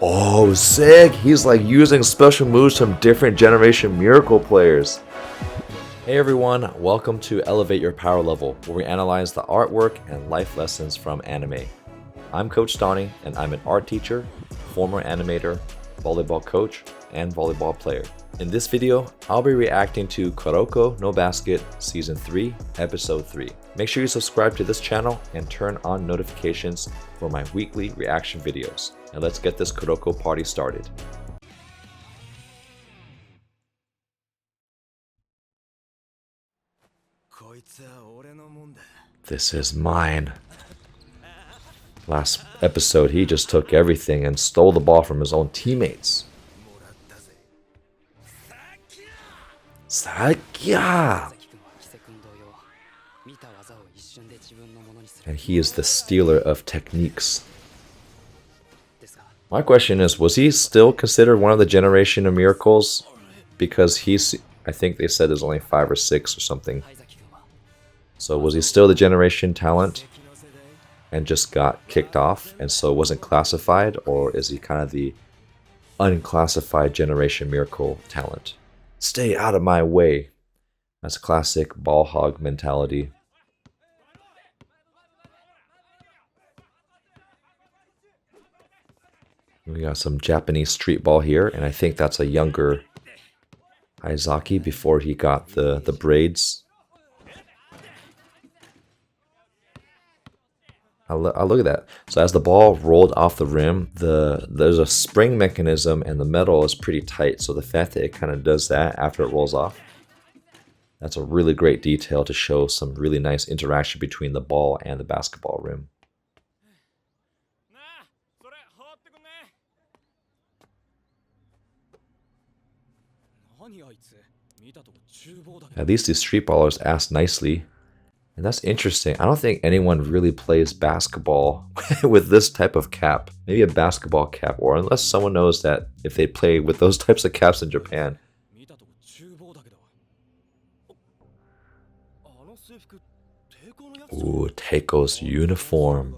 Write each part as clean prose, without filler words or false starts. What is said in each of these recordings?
Oh, sick! He's like using special moves from different generation miracle players. Hey everyone, welcome to Elevate Your Power Level, where we analyze the artwork and life lessons from anime. I'm Coach Donnie, and I'm an art teacher, former animator, volleyball coach, and volleyball player. In this video, I'll be reacting to Kuroko no Basket Season 3, Episode 3. Make sure you subscribe to this channel and turn on notifications for my weekly reaction videos. Now let's get this Kuroko party started. This is mine. Last episode, he just took everything and stole the ball from his own teammates. Sakya! And he is the stealer of techniques. My question is, was he still considered one of the generation of miracles? Because I think they said there's only 5 or 6 or something. So was he still the generation talent and just got kicked off and so wasn't classified? Or is he kind of the unclassified generation miracle talent? Stay out of my way. That's a classic ball hog mentality. We got some Japanese street ball here, and I think that's a younger Izaki before he got the braids. Look at that. So as the ball rolled off the rim, there's a spring mechanism and the metal is pretty tight. So the fact that it kind of does that after it rolls off, that's a really great detail to show some really nice interaction between the ball and the basketball rim. At least these street ballers asked nicely. And that's interesting. I don't think anyone really plays basketball with this type of cap. Maybe a basketball cap, or unless someone knows that if they play with those types of caps in Japan. Ooh, Teiko's uniform.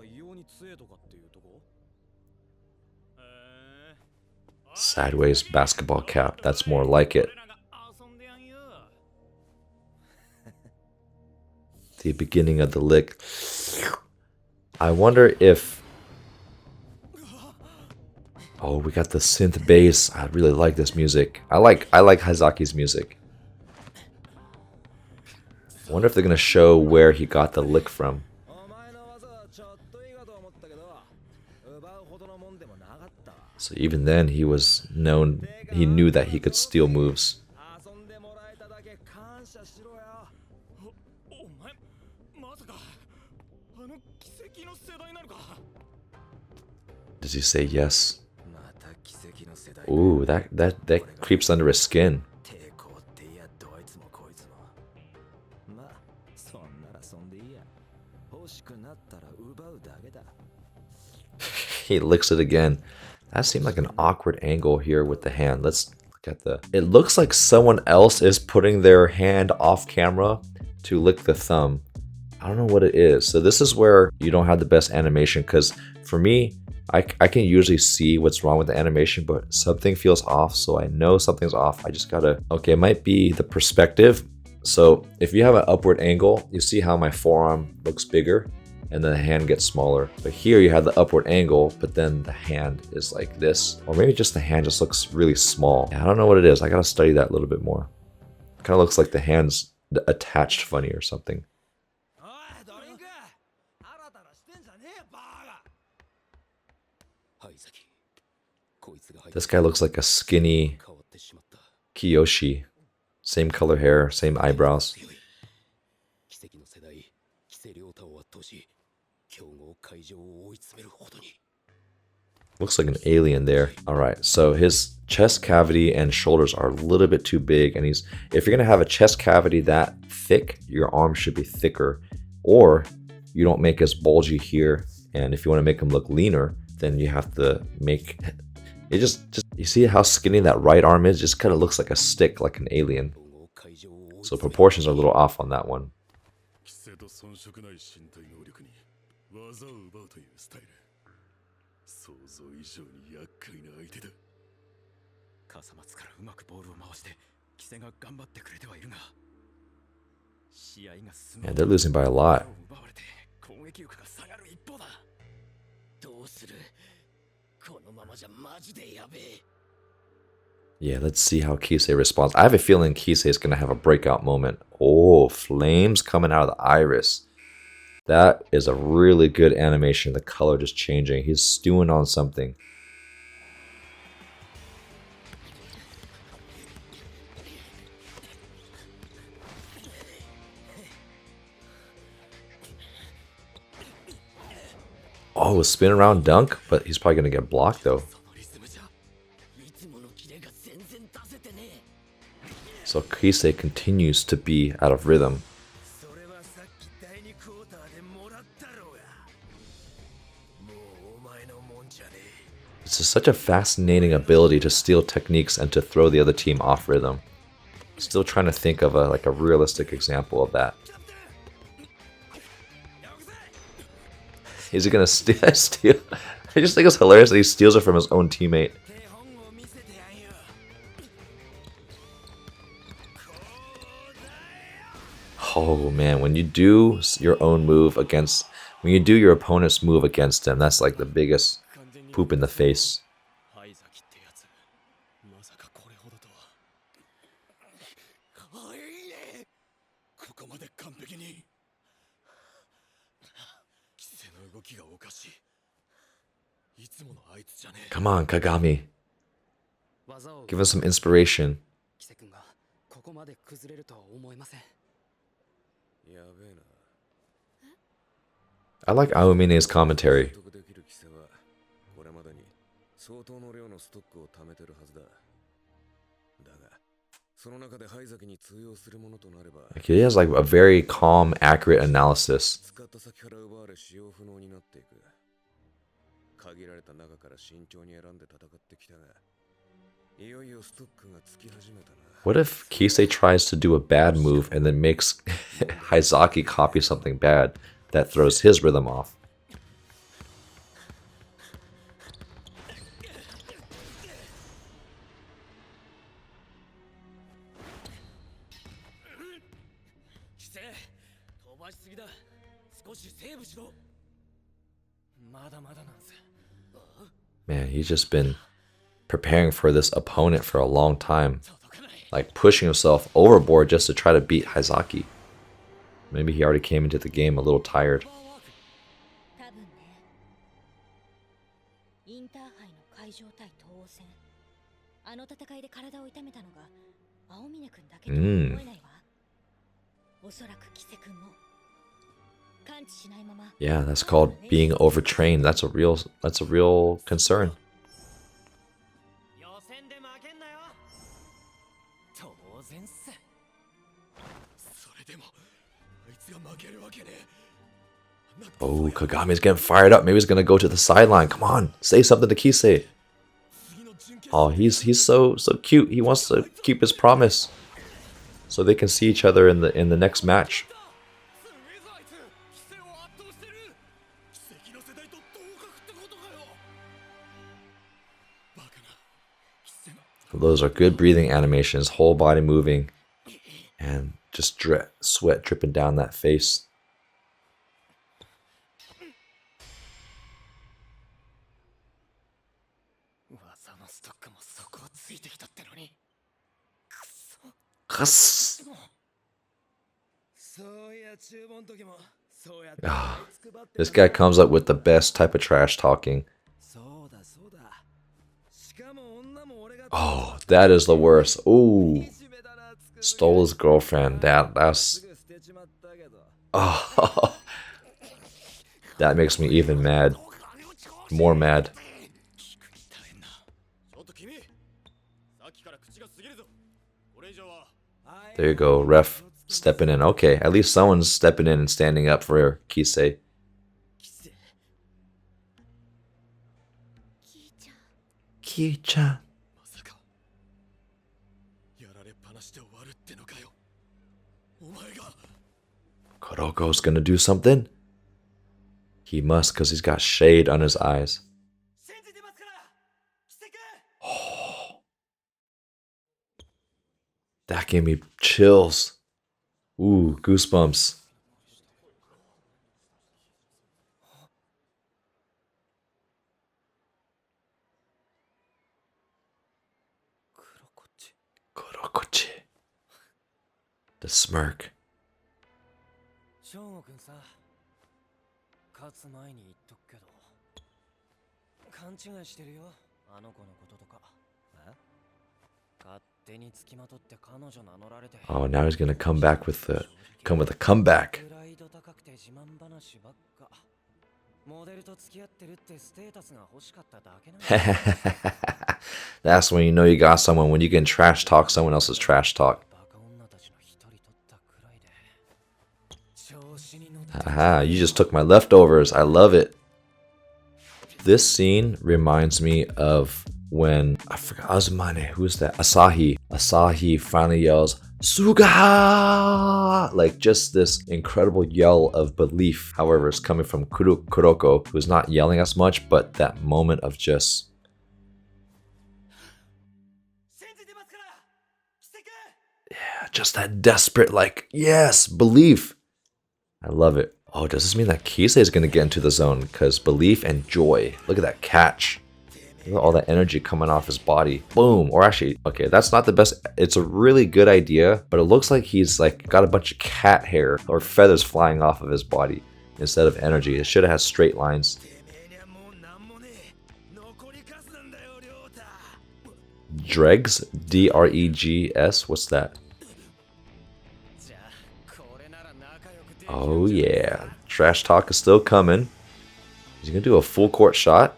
Sideways basketball cap. That's more like it. The beginning of the lick. I wonder if... Oh, we got the synth bass. I really like this music. I like Hazaki's music. I wonder if they're gonna show where he got the lick from. So even then, he was known. He knew that he could steal moves. Does he say yes? Ooh, that creeps under his skin. He licks it again. That seemed like an awkward angle here with the hand. Let's look at the... It looks like someone else is putting their hand off camera to lick the thumb. I don't know what it is. So this is where you don't have the best animation, because for me, I can usually see what's wrong with the animation, but something feels off, so I know something's off. I just gotta... Okay, it might be the perspective. So if you have an upward angle, you see how my forearm looks bigger and then the hand gets smaller. But here you have the upward angle, but then the hand is like this. Or maybe just the hand just looks really small. I don't know what it is. I gotta study that a little bit more. It kind of looks like the hand's attached funny or something. This guy looks like a skinny Kiyoshi. Same color hair, same eyebrows. Looks like an alien there. Alright, so his chest cavity and shoulders are a little bit too big, and if you're gonna have a chest cavity that thick, your arm should be thicker, or you don't make as bulgy here. And if you want to make him look leaner, then you have to make it just you see how skinny that right arm is? Just kind of looks like a stick, like an alien. So proportions are a little off on that one. 想像以上に厄介な相手だ。笠松からうまくボールを回して、キセが頑張ってくれてはいるが、試合が進む。Yeah, they're losing by a lot. 奪われて攻撃力が下がる一方だ。どうする？このままじゃマジでやべえ。Yeah, let's see how Kise responds. I have a feeling Kise is going to have a breakout moment. Oh, flames coming out of the iris. That is a really good animation. The color just changing. He's stewing on something. Oh, a spin around dunk, but he's probably going to get blocked though. So Kise continues to be out of rhythm. This is such a fascinating ability to steal techniques and to throw the other team off rhythm. Still trying to think of a realistic example of that. Is he gonna steal? I just think it's hilarious that he steals it from his own teammate. Oh man, when you do your own move against, when you do your opponent's move against him, that's like the biggest poop in the face. Come on, Kagami. Give us some inspiration. I like Aomine's commentary. Like he has like a very calm, accurate analysis. What if Kise tries to do a bad move and then makes Haizaki copy something bad that throws his rhythm off? Man, he's just been preparing for this opponent for a long time. Like pushing himself overboard just to try to beat Haizaki. Maybe he already came into the game a little tired. Yeah, that's called being overtrained. That's a real concern. Oh, Kagami's getting fired up. Maybe he's gonna go to the sideline. Come on, say something to Kise. Oh, he's so cute. He wants to keep his promise, so they can see each other in the next match. Those are good breathing animations. Whole body moving, and just sweat dripping down that face. Ah, this guy comes up with the best type of trash talking. Oh, that is the worst. Ooh, stole his girlfriend. That's oh, that makes me even mad. More mad. There you go, ref stepping in. Okay, at least someone's stepping in and standing up for Kise. Ki-chan. Kuroko's gonna do something? He must, because he's got shade on his eyes. That gave me chills. Ooh, goosebumps. Kuroko. The smirk. 翔吾くんさ、勝つ前に言っとくけど、勘違いしてるよ、あの子のこととか。え？勝手に付きまとって彼女名乗られて。Oh, now he's gonna come with a comeback. プライド高くて自慢話ばっか。モデルと付き合ってるってステータスが欲しかっただけなんだ。That's when you know you got someone, when you can trash talk someone else's trash talk. Haha, you just took my leftovers. I love it. This scene reminds me of when, I forgot, Azumane, who's that? Asahi. Asahi finally yells, Suga! Like just this incredible yell of belief. However, it's coming from Kuroko, who's not yelling as much, but that moment of just... Yeah, just that desperate, like, yes, belief. I love it. Oh, does this mean that Kise is going to get into the zone? Because belief and joy. Look at that catch. Look at all that energy coming off his body. Boom. Or actually, okay, that's not the best. It's a really good idea, but it looks like he's like got a bunch of cat hair or feathers flying off of his body instead of energy. It should have had straight lines. Dregs? D-R-E-G-S? What's that? Oh yeah, trash talk is still coming. Is he gonna do a full court shot?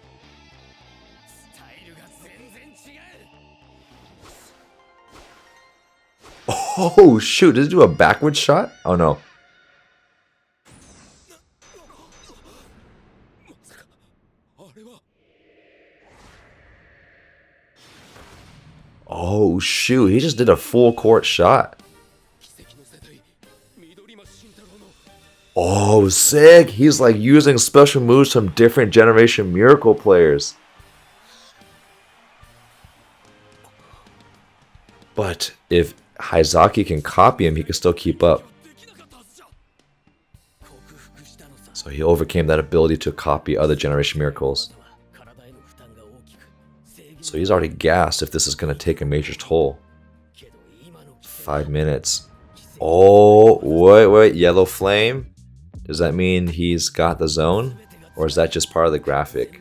Oh shoot, did he do a backward shot? Oh no. Oh shoot, he just did a full court shot. Oh, sick! He's like using special moves from different Generation Miracle players. But if Haizaki can copy him, he can still keep up. So he overcame that ability to copy other Generation Miracles. So he's already gassed if this is going to take a major toll. 5 minutes. Oh, wait, yellow flame? Does that mean he's got the zone? Or is that just part of the graphic?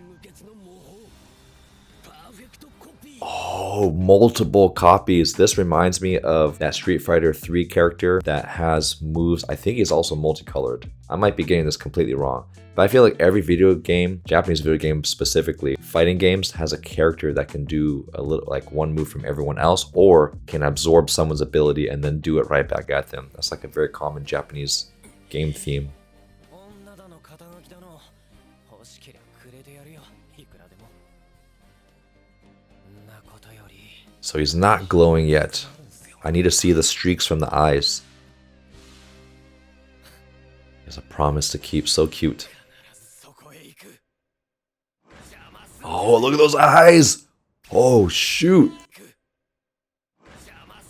Oh, multiple copies. This reminds me of that Street Fighter 3 character that has moves. I think he's also multicolored. I might be getting this completely wrong. But I feel like every video game, Japanese video game specifically, fighting games has a character that can do a little like one move from everyone else or can absorb someone's ability and then do it right back at them. That's like a very common Japanese game theme. So he's not glowing yet. I need to see the streaks from the eyes. There's a promise to keep. So cute. Oh, look at those eyes! Oh, shoot!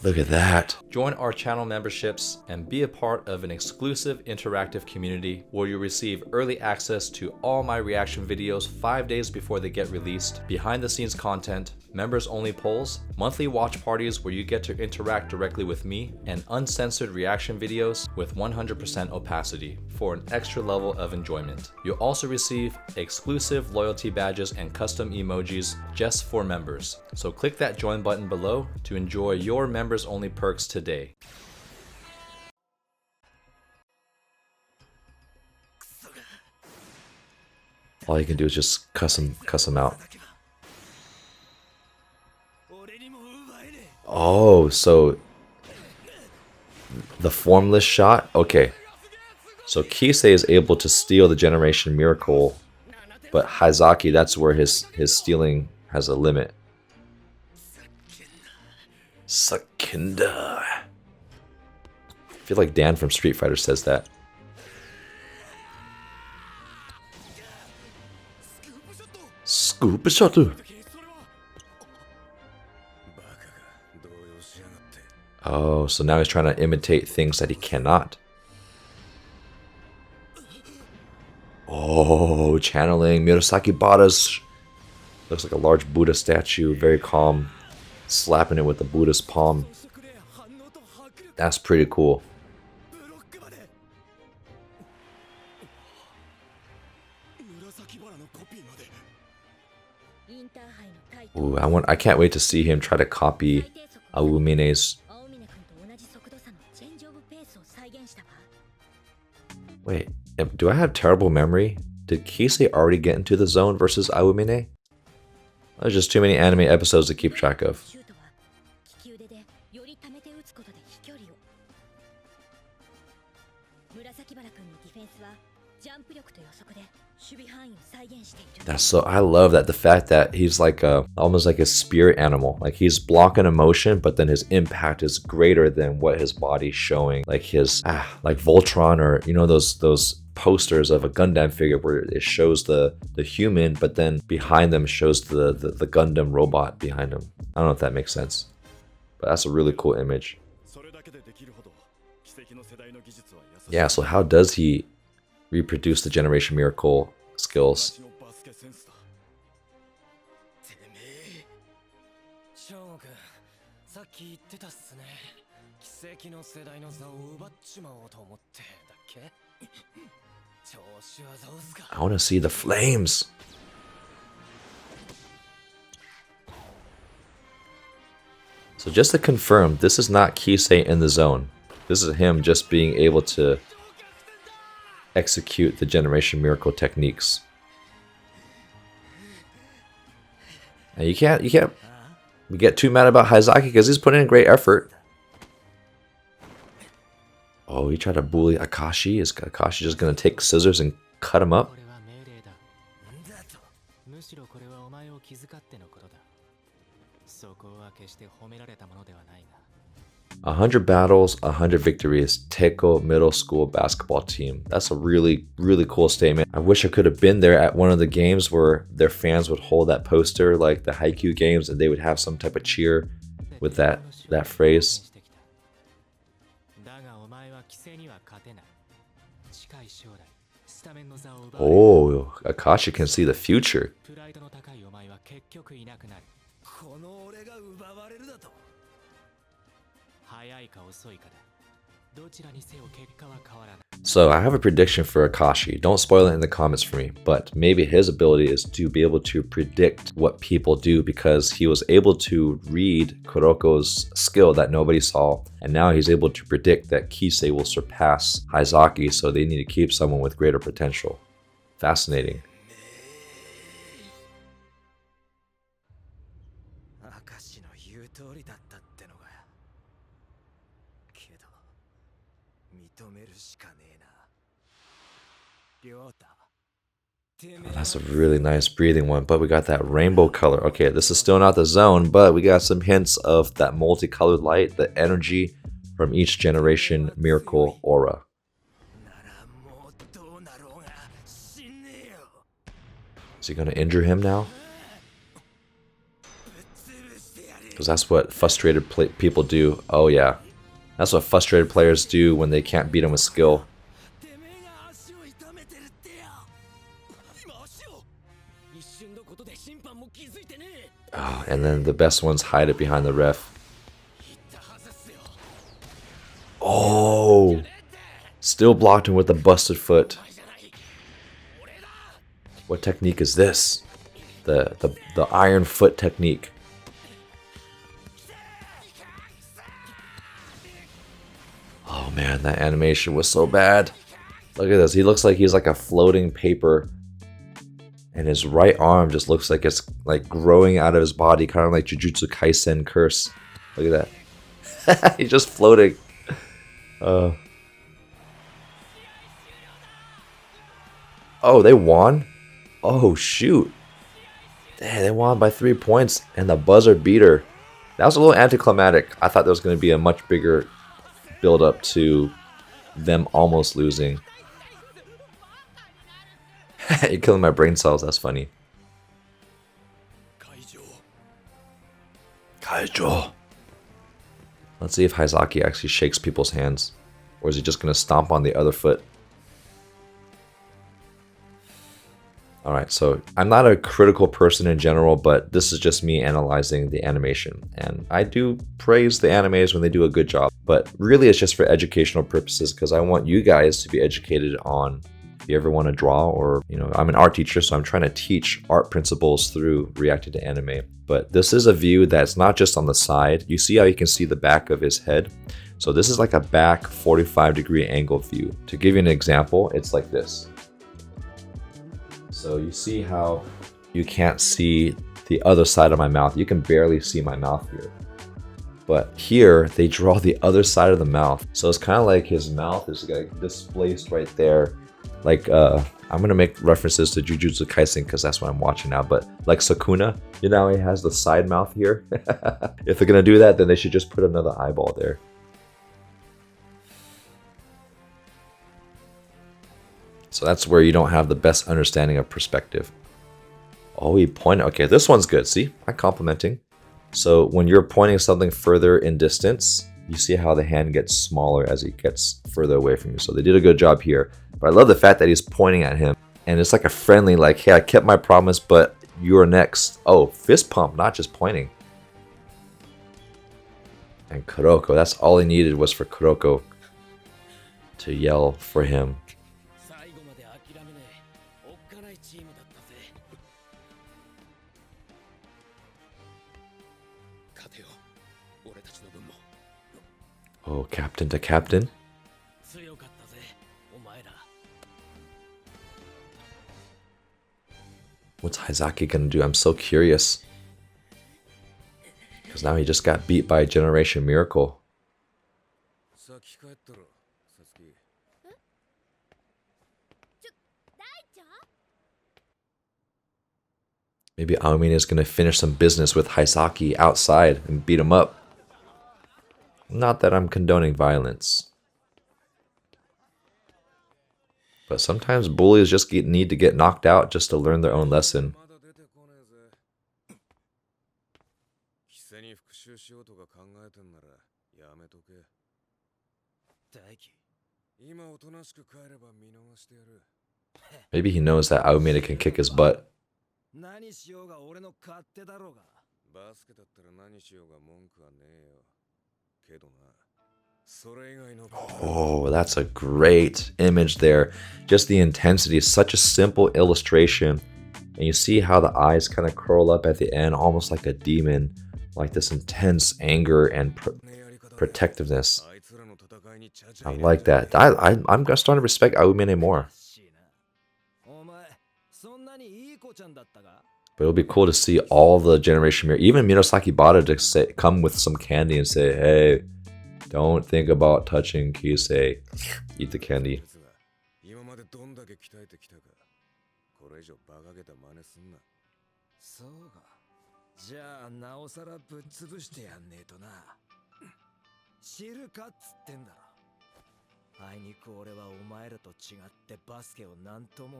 Look at that. Join our channel memberships and be a part of an exclusive interactive community where you receive early access to all my reaction videos 5 days before they get released, behind the scenes content, members only polls, monthly watch parties where you get to interact directly with me, and uncensored reaction videos with 100% opacity for an extra level of enjoyment. You'll also receive exclusive loyalty badges and custom emojis just for members. So click that join button below to enjoy your members only perks today. All you can do is just cuss him out. Oh, so the formless shot? Okay. So Kise is able to steal the Generation Miracle, but Haizaki, that's where his stealing has a limit. Sakinda. I feel like Dan from Street Fighter says that. Scoop shot. Oh, so now he's trying to imitate things that he cannot. Oh, channeling Murasaki Bada's. Looks like a large Buddha statue, very calm, slapping it with the Buddha's palm. That's pretty cool. Ooh, I can't wait to see him try to copy Awumine's. Wait, do I have terrible memory? Did Kise already get into the zone versus Awumine? There's just too many anime episodes to keep track of. That's so, I love that, the fact that he's like almost like a spirit animal. Like he's blocking emotion, but then his impact is greater than what his body's showing. Like his like Voltron, or you know those posters of a Gundam figure where it shows the human, but then behind them shows the Gundam robot behind him. I don't know if that makes sense, but that's a really cool image. Yeah, so how does he reproduce the Generation Miracle skills? I want to see the flames. So just to confirm, this is not Kise in the zone. This is him just being able to execute the Generation Miracle techniques. And you can't get too mad about Haizaki because he's putting in great effort. Oh, he tried to bully Akashi. Is Akashi just gonna take scissors and cut him up? 100 battles, 100 victories. Teiko Middle School basketball team. That's a really, really cool statement. I wish I could have been there at one of the games where their fans would hold that poster like the Haikyuu games, and they would have some type of cheer with that phrase. Oh, Akashi can see the future. So I have a prediction for Akashi. Don't spoil it in the comments for me, but maybe his ability is to be able to predict what people do, because he was able to read Kuroko's skill that nobody saw, and now he's able to predict that Kise will surpass Haizaki, so they need to keep someone with greater potential. Fascinating. Oh, that's a really nice breathing one, but we got that rainbow color. Okay, this is still not the zone, but we got some hints of that multicolored light, the energy from each Generation Miracle aura. Is he gonna injure him now? Because that's what frustrated people do. Oh yeah, that's what frustrated players do when they can't beat him with skill. Oh, and then the best ones hide it behind the ref. Oh, still blocked him with the busted foot. What technique is this? The iron foot technique. Oh man, that animation was so bad. Look at this. He looks like he's like a floating paper. And his right arm just looks like it's like growing out of his body, kind of like Jujutsu Kaisen curse. Look at that. He's just floating. Oh, they won? Oh, shoot. Damn, they won by 3 points and the buzzer beater. That was a little anticlimactic. I thought there was going to be a much bigger build up to them almost losing. You're killing my brain cells, that's funny. Kaijo. Let's see if Haizaki actually shakes people's hands. Or is he just going to stomp on the other foot? Alright, so I'm not a critical person in general, but this is just me analyzing the animation. And I do praise the animators when they do a good job, but really it's just for educational purposes because I want you guys to be educated on if you ever want to draw, or, you know, I'm an art teacher, so I'm trying to teach art principles through reacting to anime. But this is a view that's not just on the side. You see how you can see the back of his head? So this is like a back 45-degree angle view. To give you an example, it's like this. So you see how you can't see the other side of my mouth. You can barely see my mouth here. But here, they draw the other side of the mouth. So it's kind of like his mouth is like displaced right there. Like, I'm going to make references to Jujutsu Kaisen because that's what I'm watching now. But like Sukuna, you know, he has the side mouth here. If they're going to do that, then they should just put another eyeball there. So that's where you don't have the best understanding of perspective. Oh, he pointed. Okay, this one's good. See, I'm complimenting. So when you're pointing something further in distance, you see how the hand gets smaller as it gets further away from you. So they did a good job here. But I love the fact that he's pointing at him. And it's like a friendly, like, hey, I kept my promise, but you're next. Oh, fist pump, not just pointing. And Kuroko, that's all he needed was for Kuroko to yell for him. Oh, captain to captain. What's Haizaki gonna do? I'm so curious. Because now he just got beat by a Generation Miracle. Maybe Aomine is gonna finish some business with Haizaki outside and beat him up. Not that I'm condoning violence. But sometimes bullies just need to get knocked out just to learn their own lesson. Maybe he knows that Aomine can kick his butt. Oh, that's a great image there. Just the intensity is such a simple illustration. And you see how the eyes kind of curl up at the end, almost like a demon. Like this intense anger and protectiveness. I like that. I'm starting to respect Aomine more. But it'll be cool to see all the Generation Mirror, even Murasaki Bada, to come with some candy and say, hey, don't think about touching Kise. Eat the candy.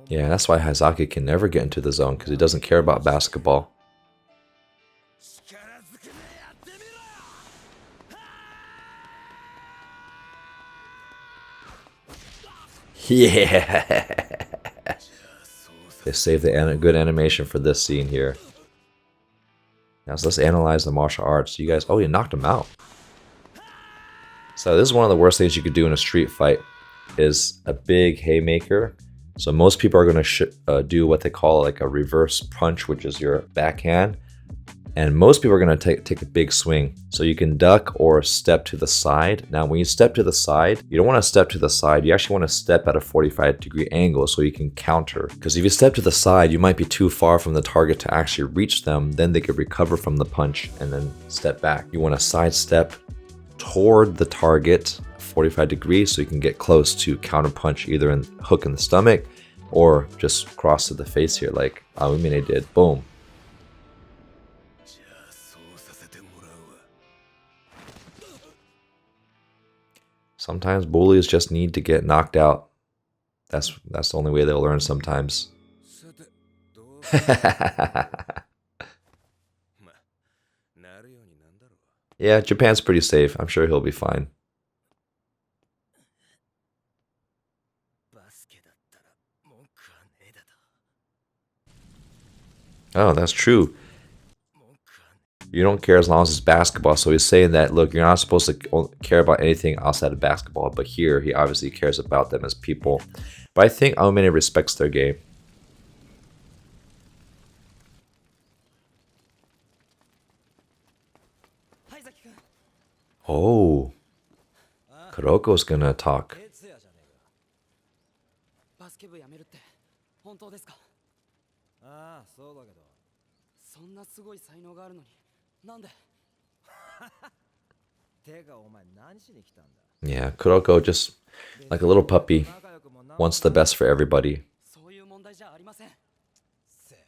Yeah, that's why Haizaki can never get into the zone, because he doesn't care about basketball. Yeah! They saved the good animation for this scene here. Now so let's analyze the martial arts. You guys, oh, you knocked him out. So this is one of the worst things you could do in a street fight, is a big haymaker. So most people are going to do what they call like a reverse punch, which is your backhand. And most people are going to take a big swing. So you can duck or step to the side. Now, when you step to the side, you don't want to step to the side. You actually want to step at a 45-degree angle so you can counter. Because if you step to the side, you might be too far from the target to actually reach them. Then they could recover from the punch and then step back. You want to sidestep toward the target 45 degrees so you can get close to counter punch, either in hook in the stomach or just cross to the face here like Aomine did. Boom. Sometimes bullies just need to get knocked out. That's the only way they'll learn sometimes. Yeah, Japan's pretty safe. I'm sure he'll be fine. バスケだったら文句はねえだと。 Oh, that's true. 文句はね You don't care as long as it's basketball. So he's saying that, look, you're not supposed to care about anything outside of basketball. But here, he obviously cares about them as people. But I think Aomine respects their game. え。はい、崎君。 Oh, Kuroko's gonna talk. 哲也じゃねえか。バスケ部辞めるって本当ですか？ああ、そうだけど。そんなすごい才能があるのに、なんで？てかお前何しに来たんだ？ Yeah, Kuroko just like a little puppy, wants the best for everybody. そういう問題じゃありません。せや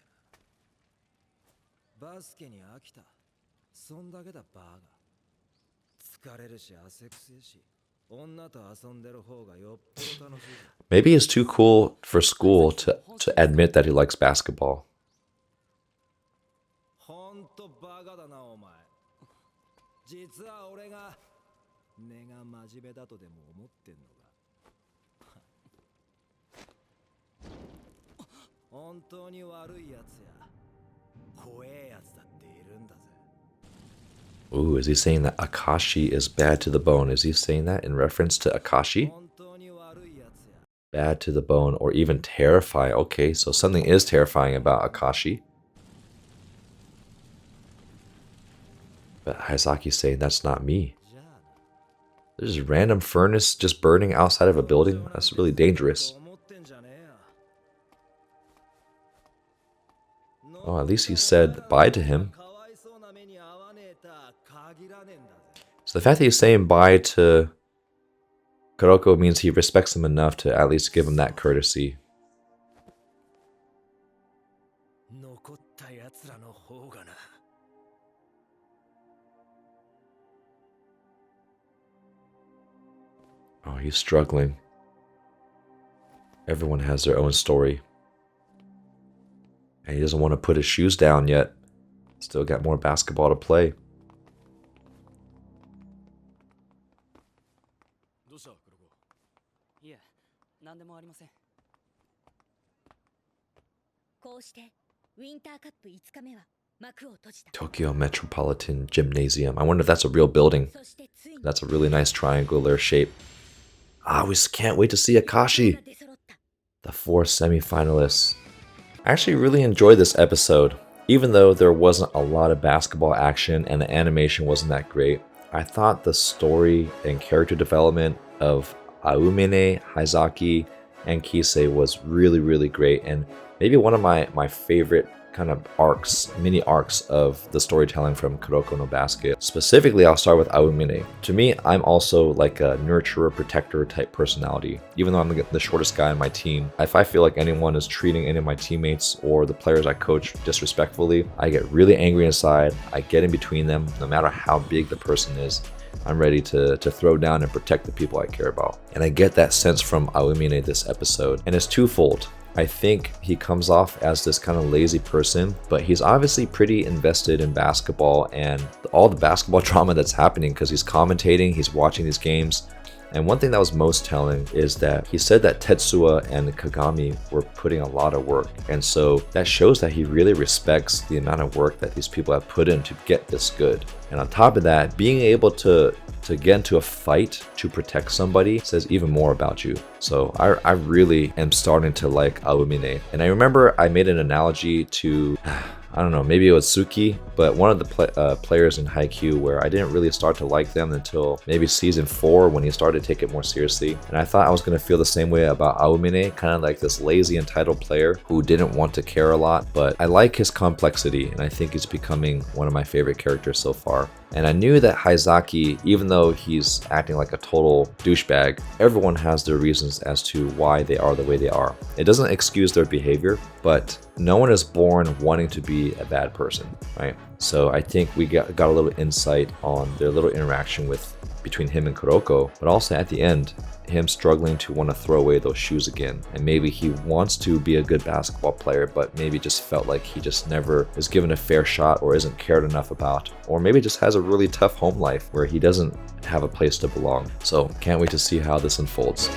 な。バスケに飽きた。そんだけだバカ。疲れるし汗くせえし。女と遊んでる方がよっぽど楽しい。 Maybe he's too cool for school to admit that he likes basketball. ほんとバカだなお前。実は俺が根が真面目だとでも思ってんのか。本当に悪いやつや怖えやつだっているんだぜ。 Ooh, is he saying that Akashi is bad to the bone? Is he saying that in reference to Akashi? 本当に悪いやつや。 Bad to the bone or even terrifying. Okay, so something is terrifying about Akashi. But Heizaki's saying that's not me. じゃあな。 There's a random furnace just burning outside of a building. That's really dangerous. 思ってんじゃねえや。 Oh, at least he said bye to him. かわいそうな目に遭わねえとは限らねえんだぜ。 So the fact that he's saying bye to Kuroko means he respects him enough to at least give him that courtesy. 残ったやつらの方がな。 Oh, he's struggling. Everyone has their own story. And he doesn't want to put his shoes down yet. Still got more basketball to play. どうした、黒子。いえ、何でもありません。こうしてウィンターカップ5日目は幕を閉じた。 Tokyo Metropolitan Gymnasium. I wonder if that's a real building. そしてついに That's a really nice triangular shape. Ah, we can't wait to see Akashi. 出揃った。 The 4 semifinalists. I actually really enjoyed this episode. Even though there wasn't a lot of basketball action and the animation wasn't that great, I thought the story and character development of Aomine, Haizaki, and Kise was really, really great, and maybe one of my favorite kind of arcs, mini arcs of the storytelling from Kuroko no Basket. Specifically, I'll start with Aomine. To me, I'm also like a nurturer, protector type personality. Even though I'm the shortest guy on my team, if I feel like anyone is treating any of my teammates or the players I coach disrespectfully, I get really angry inside. I get in between them, no matter how big the person is. I'm ready to throw down and protect the people I care about. And I get that sense from Aomine this episode. And it's twofold. I think he comes off as this kind of lazy person, but he's obviously pretty invested in basketball and all the basketball drama that's happening because he's commentating, he's watching these games. And one thing that was most telling is that he said that Tetsuya and Kagami were putting a lot of work. And so that shows that he really respects the amount of work that these people have put in to get this good. And on top of that, being able to get into a fight to protect somebody says even more about you. So I really am starting to like Aomine. And I remember I made an analogy to, I don't know, maybe it was Suki, but one of the players in Haikyuu where I didn't really start to like them until maybe season 4 when he started to take it more seriously. And I thought I was going to feel the same way about Aomine, kind of like this lazy entitled player who didn't want to care a lot, but I like his complexity and I think he's becoming one of my favorite characters so far. And I knew that Haizaki, even though he's acting like a total douchebag, everyone has their reasons as to why they are the way they are. It doesn't excuse their behavior, but no one is born wanting to be a bad person, right? So I think we got a little insight on their little interaction between him and Kuroko, but also at the end, him struggling to want to throw away those shoes again. And maybe he wants to be a good basketball player, but maybe just felt like he just never is given a fair shot or isn't cared enough about, or maybe just has a really tough home life where he doesn't have a place to belong. So can't wait to see how this unfolds.